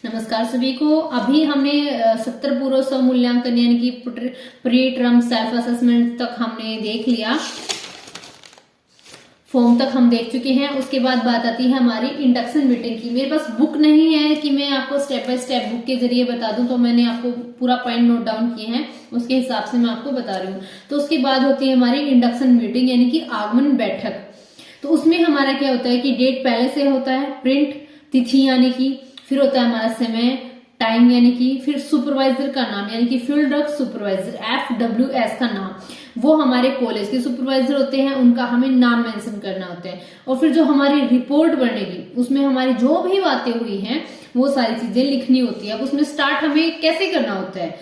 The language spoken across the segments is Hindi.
नमस्कार सभी को। अभी हमने 70 पूर्व स्व मूल्यांकन यानी कि प्री टर्म सेल्फ असेसमेंट तक हमने देख लिया, फॉर्म तक हम देख चुके हैं। उसके बाद बात आती है हमारी इंडक्शन मीटिंग की। मेरे पास बुक नहीं है कि मैं आपको स्टेप बाय स्टेप बुक के जरिए बता दूं, तो मैंने आपको पूरा पॉइंट नोट डाउन किए हैं, उसके हिसाब से मैं आपको बता रही हूँ। तो उसके बाद होती है हमारी इंडक्शन मीटिंग यानी कि आगमन बैठक। तो उसमें हमारा क्या होता है कि डेट पहले से होता है, प्रिंट, तिथि यानी कि, फिर होता है हमारा समय, टाइम यानी कि, फिर सुपरवाइजर का नाम यानी कि फील्ड वर्क सुपरवाइजर FWS का नाम, वो हमारे कॉलेज के सुपरवाइजर होते हैं, उनका हमें नाम मेंशन करना होता है। और फिर जो हमारी रिपोर्ट बनेगी उसमें हमारी जो भी बातें हुई हैं वो सारी चीजें लिखनी होती है। अब उसमें स्टार्ट हमें कैसे करना होता है,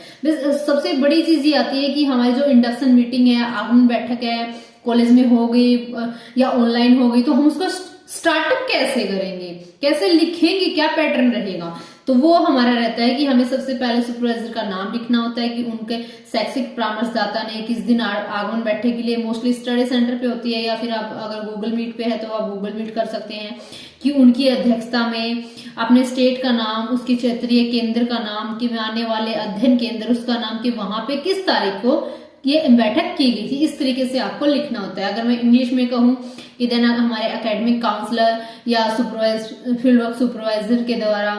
सबसे बड़ी चीज ये आती है कि हमारी जो इंडक्शन मीटिंग है, आगमन बैठक है, कॉलेज में हो गई या ऑनलाइन हो गई, तो हम उसको स्टार्टअप कैसे करेंगे, कैसे लिखेंगे, क्या पैटर्न रहेगा। तो वो हमारा रहता है कि हमें सबसे पहले सुपरवाइजर का नाम लिखना होता है कि उनके शैक्षिक परामर्शदाता ने किस दिन आगमन बैठक के लिए, मोस्टली स्टडी सेंटर पे होती है या फिर आप अगर गूगल मीट पे है तो आप गूगल मीट कर सकते हैं, कि उनकी अध्यक्षता में अपने स्टेट का नाम, उसके क्षेत्रीय केंद्र का नाम, कि आने वाले अध्ययन केंद्र उसका नाम, कि वहां पे किस तारीख को ये बैठक की गई थी। इस तरीके से आपको लिखना होता है। अगर मैं इंग्लिश में कहूँ कि देन हमारे एकेडमिक काउंसलर या सुपरवाइजर, फील्ड वर्क सुपरवाइजर के द्वारा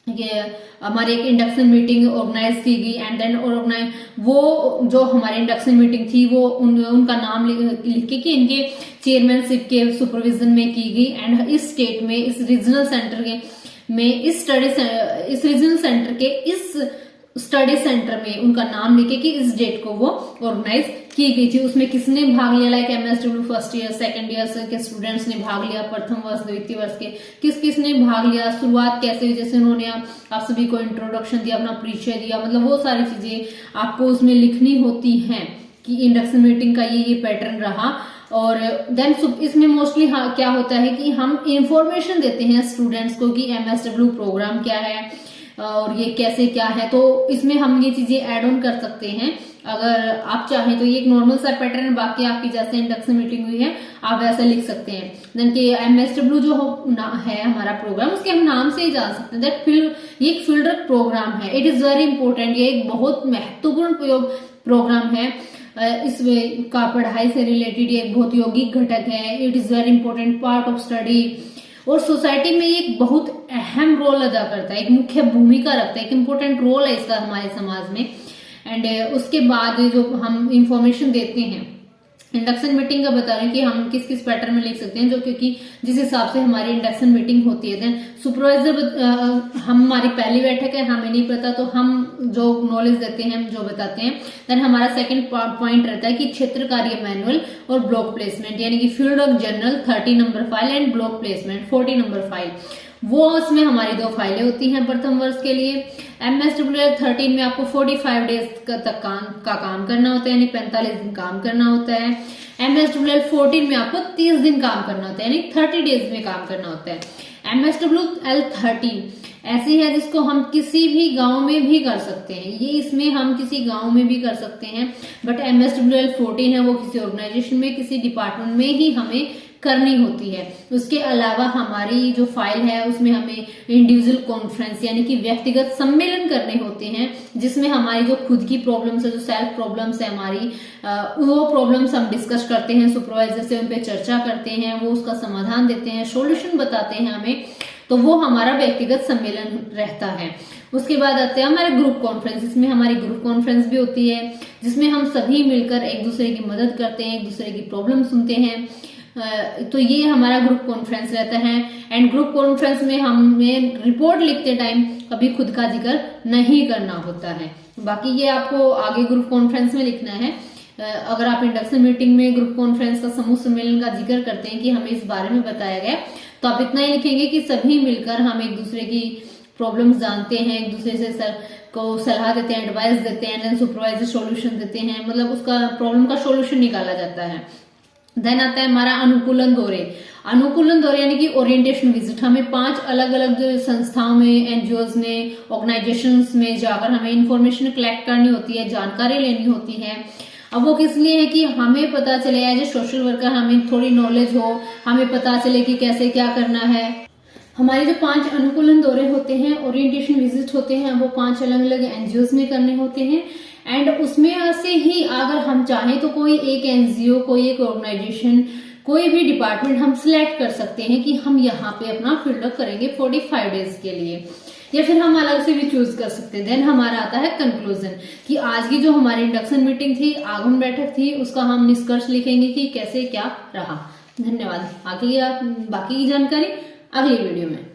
ये हमारी एक इंडक्शन मीटिंग ऑर्गेनाइज की गई, एंड देन ऑर्गेनाइज वो जो हमारी इंडक्शन मीटिंग थी वो उनका नाम लिख के कि इनके चेयरमैनशिप के सुपरविजन में की गई, एंड इस स्टेट में, इस रीजनल सेंटर के में, इस रीजनल सेंटर के इस स्टडी सेंटर में उनका नाम लिखे कि इस डेट को वो ऑर्गेनाइज की गई थी। उसमें किसने भाग लिया, like MSW first year, second year के स्टूडेंट्स ने भाग लिया, प्रथम वर्ष, द्वितीय वर्ष के किस ने भाग लिया, शुरुआत कैसे हुई, जैसे उन्होंने आप सभी को इंट्रोडक्शन दिया, अपना परिचय दिया, मतलब वो सारी चीजें आपको उसमें लिखनी होती हैं कि इंडक्शन मीटिंग का ये पैटर्न रहा। और देन इसमें मोस्टली क्या होता है कि हम इंफॉर्मेशन देते हैं स्टूडेंट्स को कि MSW प्रोग्राम क्या है और ये कैसे क्या है। तो इसमें हम ये चीजें ऐड ऑन कर सकते हैं अगर आप चाहें तो। ये एक नॉर्मल सा पैटर्न है, बाकी आपकी जैसे इंडक्शन मीटिंग हुई है आप वैसा लिख सकते हैं। देन कि MSW जो है हमारा प्रोग्राम, उसके हम नाम से ही जान सकते हैं दैट ये एक फील्ड वर्क प्रोग्राम है। इट इज वेरी इंपॉर्टेंट, ये एक बहुत महत्वपूर्ण प्रोग्राम है। इस का पढ़ाई से रिलेटेड ये एक बहुत यौगिक घटक है। It is very important part of study, और सोसाइटी में ये एक बहुत अहम रोल अदा करता है, एक मुख्य भूमिका रखता है, एक इम्पोर्टेंट रोल है इसका हमारे समाज में। एंड उसके बाद जो हम इंफॉर्मेशन देते हैं इंडक्शन मीटिंग का बता रहे हैं कि हम किस किस पैटर्न में लिख सकते हैं, जो क्योंकि जिस हिसाब से हमारी इंडक्शन मीटिंग होती है। देन सुपरवाइजर हमारी पहली बैठक है, हमें नहीं पता, तो हम जो नॉलेज देते हैं, जो बताते हैं। देन हमारा सेकंड पॉइंट रहता है कि क्षेत्र कार्य मैनुअल और ब्लॉक प्लेसमेंट, यानी कि field work journal 30 number file and block placement 40 number file. वो उसमें हमारी 2 फाइलें होती हैं प्रथम वर्ष के लिए। MSW 13 में आपको 45 डेज तक का काम करना होता है, यानी 45 दिन काम करना होता है। MSW 14 में आपको 30 दिन काम करना होता है, यानी 30 डेज में काम करना होता है। MSW 13 ऐसी है जिसको हम किसी भी गांव में भी कर सकते हैं, ये इसमें हम किसी गांव में भी कर सकते हैं। बट MSW 14 है वो किसी ऑर्गेनाइजेशन में, किसी डिपार्टमेंट में ही हमें करनी होती है। उसके अलावा हमारी जो फाइल है उसमें हमें इंडिविजुअल कॉन्फ्रेंस यानी कि व्यक्तिगत सम्मेलन करने होते हैं, जिसमें हमारी जो खुद की प्रॉब्लम्स है, जो सेल्फ प्रॉब्लम्स है हमारी, वो प्रॉब्लम्स हम डिस्कस करते हैं सुपरवाइजर से, उन पे चर्चा करते हैं, वो उसका समाधान देते हैं, सॉल्यूशन बताते हैं हमें। तो वो हमारा व्यक्तिगत सम्मेलन रहता है। उसके बाद आते हैं हमारे ग्रुप कॉन्फ्रेंस। इसमें हमारी ग्रुप कॉन्फ्रेंस भी होती है, जिसमें हम सभी मिलकर एक दूसरे की मदद करते हैं, एक दूसरे की प्रॉब्लम सुनते हैं। तो ये हमारा ग्रुप कॉन्फ्रेंस रहता है। एंड ग्रुप कॉन्फ्रेंस में हमें रिपोर्ट लिखते टाइम कभी खुद का जिक्र नहीं करना होता है, बाकी ये आपको आगे ग्रुप कॉन्फ्रेंस में लिखना है। अगर आप इंडक्शन मीटिंग में ग्रुप कॉन्फ्रेंस का समूह सम्मेलन का जिक्र करते हैं कि हमें इस बारे में बताया गया, तो आप इतना ही लिखेंगे कि सभी मिलकर हम एक दूसरे की प्रॉब्लम्स जानते हैं, एक दूसरे से को सलाह देते हैं, एडवाइस देते हैं, सुपरवाइजर सॉल्यूशन देते हैं, मतलब उसका प्रॉब्लम का सॉल्यूशन निकाला जाता है। देन आता है हमारा अनुकूलन दौरे। अनुकूलन दौरे यानी कि ओरिएंटेशन विजिट। हमें 5 अलग अलग संस्थाओं में, NGOs में, ऑर्गेनाइजेशंस में जाकर हमें इंफॉर्मेशन कलेक्ट करनी होती है, जानकारी लेनी होती है। अब वो किस लिए है कि हमें पता चले, एज ए सोशल वर्कर हमें थोड़ी नॉलेज हो, हमें पता चले कि कैसे क्या करना है, हमारे जो 5 अनुकूलन दौरे होते हैं, ओरिएंटेशन विजिट होते हैं, वो 5 अलग अलग एनजीओज में करने होते हैं। एंड उसमें से ही अगर हम चाहें तो कोई एक एनजीओ, कोई एक ऑर्गेनाइजेशन, कोई भी डिपार्टमेंट हम सिलेक्ट कर सकते हैं कि हम यहाँ पे अपना फील्ड वर्क करेंगे 45 डेज के लिए, या फिर हम अलग से भी चूज कर सकते हैं। देन हमारा आता है कंक्लूजन कि आज की जो हमारी इंडक्शन मीटिंग थी, आगमन बैठक थी, उसका हम निष्कर्ष लिखेंगे कि कैसे क्या रहा। धन्यवाद। बाकी की जानकारी अगली वीडियो में।